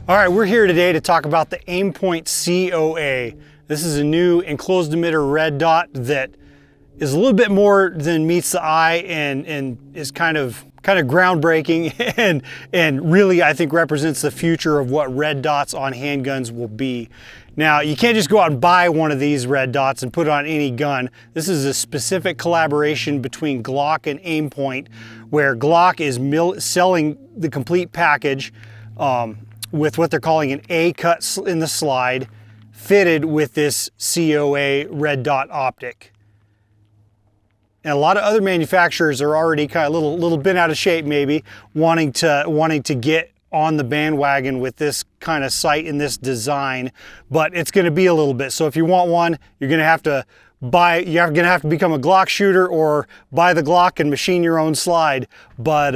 All right, we're here today to talk about the Aimpoint COA. This is a new enclosed emitter red dot that is a little bit more than meets the eye and is kind of groundbreaking and really I think represents the future of what red dots on handguns will be. Now, you can't just go out and buy one of these red dots and put it on any gun. This is a specific collaboration between Glock and Aimpoint, where Glock is selling the complete package with what they're calling an A cut in the slide, fitted with this COA red dot optic. And a lot of other manufacturers are already kind of little bit out of shape, maybe wanting to get on the bandwagon with this kind of sight and this design, but it's going to be a little bit. So if you want one, you're going to have to become a Glock shooter or buy the Glock and machine your own slide. But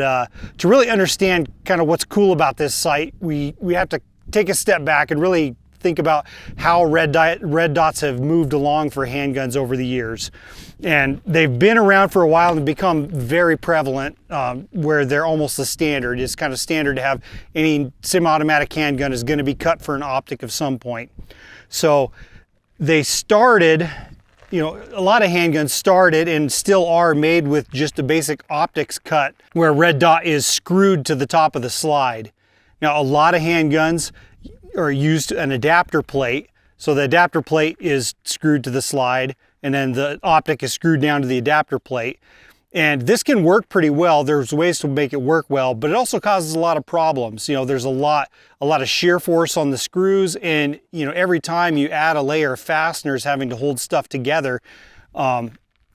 to really understand kind of what's cool about this sight, we have to take a step back and really think about how red dots have moved along for handguns over the years. And they've been around for a while and become very prevalent, where they're almost the standard. It's kind of standard to have any semi-automatic handgun is going to be cut for an optic of some point. So they started, you know, a lot of handguns started and still are made with just a basic optics cut where red dot is screwed to the top of the slide. Now, a lot of handguns are used an adapter plate. So the adapter plate is screwed to the slide and then the optic is screwed down to the adapter plate. And this can work pretty well. There's ways to make it work well, but it also causes a lot of problems. You know, there's a lot of shear force on the screws, and you know, every time you add a layer of fasteners having to hold stuff together,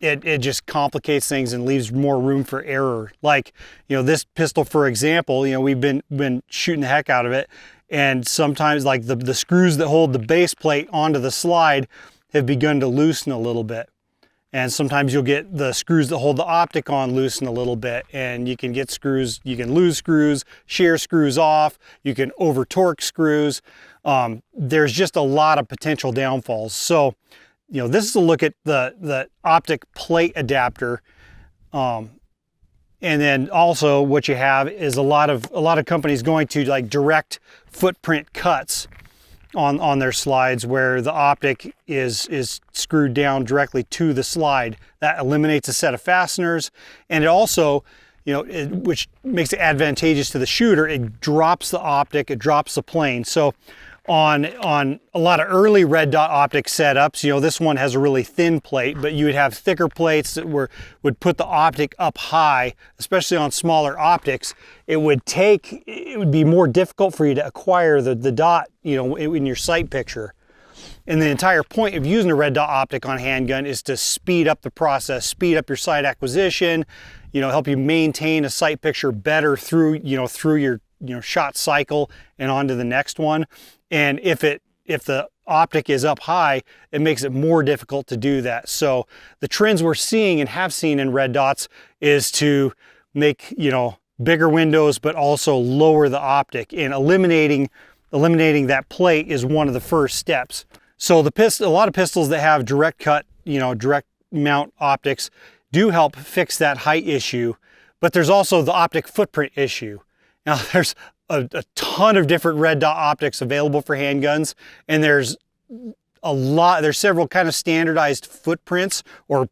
it just complicates things and leaves more room for error. Like, you know, this pistol, for example, you know, we've been shooting the heck out of it, and sometimes like the screws that hold the base plate onto the slide have begun to loosen a little bit. And sometimes you'll get the screws that hold the optic on loosen a little bit, and you can get screws, you can lose screws, shear screws off, you can over torque screws. There's just a lot of potential downfalls. So, you know, this is a look at the optic plate adapter. And then also what you have is a lot of companies going to like direct footprint cuts on their slides where the optic is screwed down directly to the slide. That eliminates a set of fasteners, and it also, you know, which makes it advantageous to the shooter, it drops the optic, it drops the plane. So on a lot of early red dot optic setups, you know, this one has a really thin plate, but you would have thicker plates that would put the optic up high, especially on smaller optics. It would be more difficult for you to acquire the dot, you know, in your sight picture. And the entire point of using a red dot optic on handgun is to speed up the process, speed up your sight acquisition, you know, help you maintain a sight picture better through your shot cycle and on to the next one. And if the optic is up high, it makes it more difficult to do that. So the trends we're seeing and have seen in red dots is to make, you know, bigger windows, but also lower the optic, and eliminating that plate is one of the first steps. So a lot of pistols that have direct cut, you know, direct mount optics do help fix that height issue, but there's also the optic footprint issue. Now, there's a ton of different red dot optics available for handguns, and there's several kind of standardized footprints or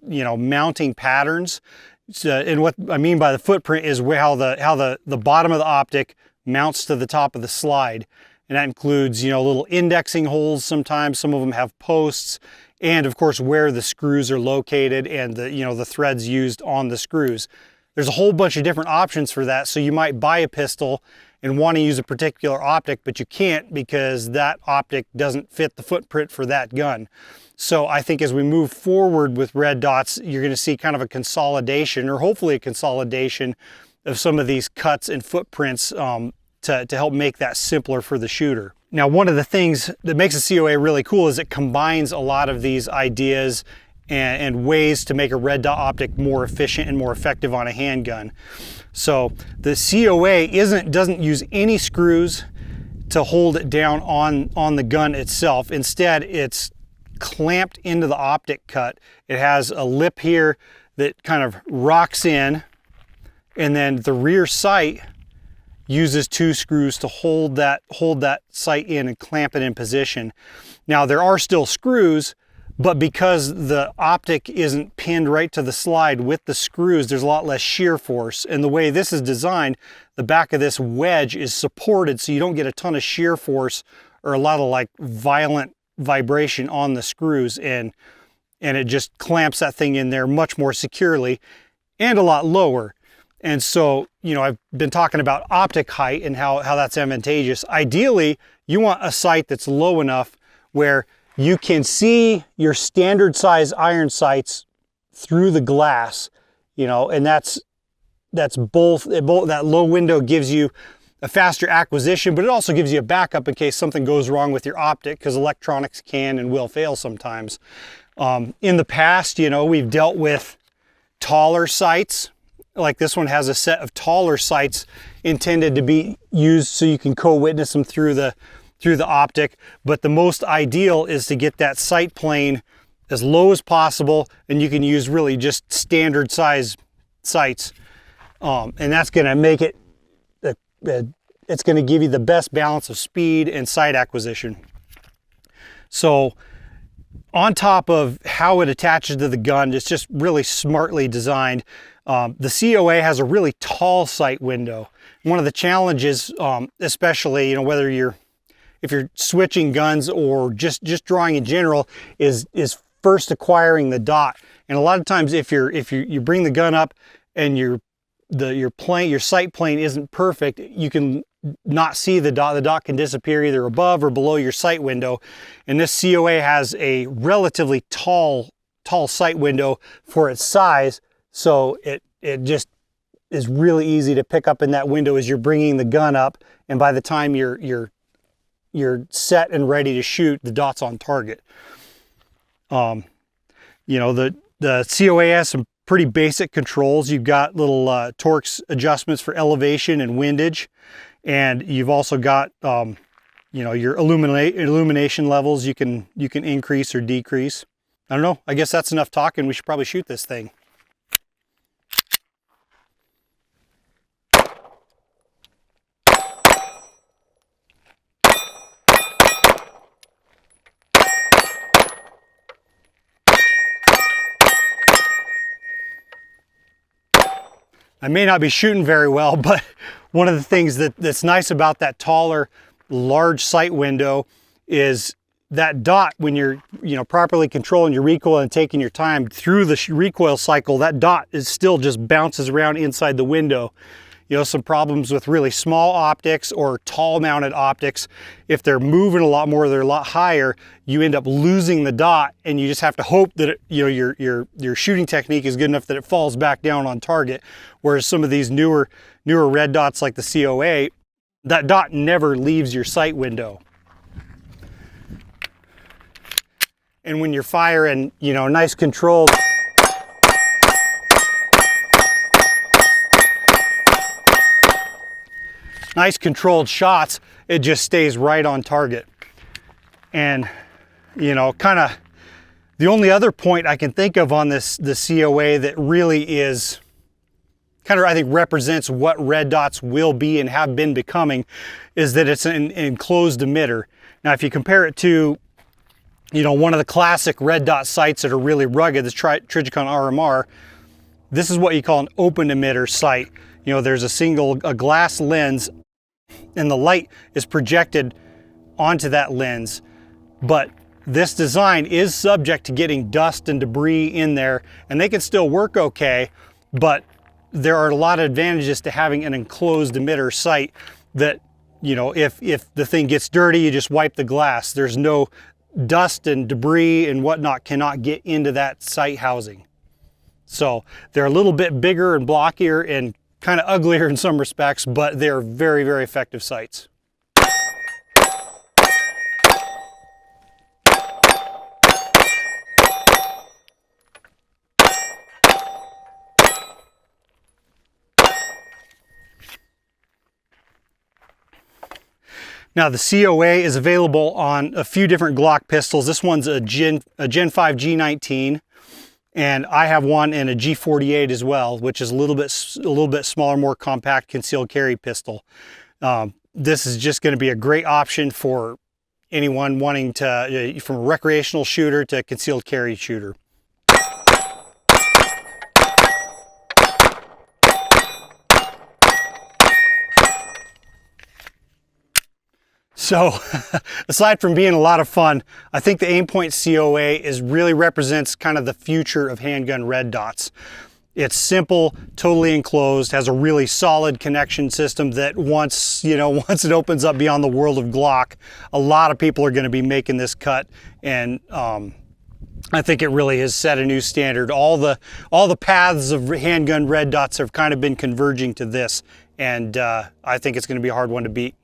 you know, mounting patterns. So, and what I mean by the footprint is how the bottom of the optic mounts to the top of the slide, and that includes, you know, little indexing holes. Sometimes some of them have posts, and of course where the screws are located and the threads used on the screws. There's a whole bunch of different options for that. So you might buy a pistol and want to use a particular optic, but you can't because that optic doesn't fit the footprint for that gun. So I think as we move forward with red dots, you're going to see kind of a consolidation, or hopefully a consolidation, of some of these cuts and footprints to help make that simpler for the shooter. Now, one of the things that makes a COA really cool is it combines a lot of these ideas and ways to make a red dot optic more efficient and more effective on a handgun. So the COA doesn't use any screws to hold it down on the gun itself. Instead, it's clamped into the optic cut. It has a lip here that kind of rocks in, and then the rear sight uses 2 screws to hold that sight in and clamp it in position. Now there are still screws, but because the optic isn't pinned right to the slide with the screws, there's a lot less shear force. And the way this is designed, the back of this wedge is supported so you don't get a ton of shear force or a lot of like violent vibration on the screws, and it just clamps that thing in there much more securely and a lot lower. And so, you know, I've been talking about optic height and how that's advantageous. Ideally, you want a sight that's low enough where you can see your standard size iron sights through the glass, you know, and that's both that low window gives you a faster acquisition, but it also gives you a backup in case something goes wrong with your optic, because electronics can and will fail sometimes. In the past, you know, we've dealt with taller sights. Like this one has a set of taller sights intended to be used so you can co-witness them through the optic, but the most ideal is to get that sight plane as low as possible, and you can use really just standard size sights, and that's going to make it it's going to give you the best balance of speed and sight acquisition. So on top of how it attaches to the gun, it's just really smartly designed. The COA has a really tall sight window. One of the challenges, especially, you know, whether if you're switching guns or just drawing in general, is first acquiring the dot. And a lot of times, if you bring the gun up and your sight plane isn't perfect, you can not see the dot. The dot can disappear either above or below your sight window. And this COA has a relatively tall sight window for its size, so it just is really easy to pick up in that window as you're bringing the gun up, and by the time you're set and ready to shoot, the dot's on target. You know, the COA has some pretty basic controls. You've got little Torx adjustments for elevation and windage, and you've also got you know, your illumination levels you can increase or decrease. I don't know, I guess that's enough talking. We should probably shoot this thing. I may not be shooting very well, but one of the things that's nice about that taller, large sight window is that dot, when you're, you know, properly controlling your recoil and taking your time through the recoil cycle, that dot is still just bounces around inside the window. You know, some problems with really small optics or tall mounted optics, if they're moving a lot more, they're a lot higher, you end up losing the dot, and you just have to hope that you know, your shooting technique is good enough that it falls back down on target. Whereas some of these newer red dots like the COA, that dot never leaves your sight window. And when you're firing, you know, nice controlled shots, it just stays right on target. And, you know, kind of the only other point I can think of on the COA that really is kind of, I think, represents what red dots will be and have been becoming, is that it's an enclosed emitter. Now, if you compare it to, you know, one of the classic red dot sights that are really rugged, the Trijicon RMR, this is what you call an open emitter sight. You know, there's a glass lens, and the light is projected onto that lens. But this design is subject to getting dust and debris in there, and they can still work okay, but there are a lot of advantages to having an enclosed emitter sight that, you know, if the thing gets dirty, you just wipe the glass. There's no dust and debris and whatnot cannot get into that sight housing. So they're a little bit bigger and blockier and kind of uglier in some respects, but they're very, very effective sights. Now the COA is available on a few different Glock pistols. This one's a Gen 5 G19, and I have one in a G48 as well, which is a little bit smaller, more compact concealed carry pistol. This is just going to be a great option for anyone wanting to, from a recreational shooter to concealed carry shooter. So aside from being a lot of fun, I think the Aimpoint COA really represents kind of the future of handgun red dots. It's simple, totally enclosed, has a really solid connection system that once it opens up beyond the world of Glock, a lot of people are going to be making this cut, and I think it really has set a new standard. All the paths of handgun red dots have kind of been converging to this, and I think it's going to be a hard one to beat.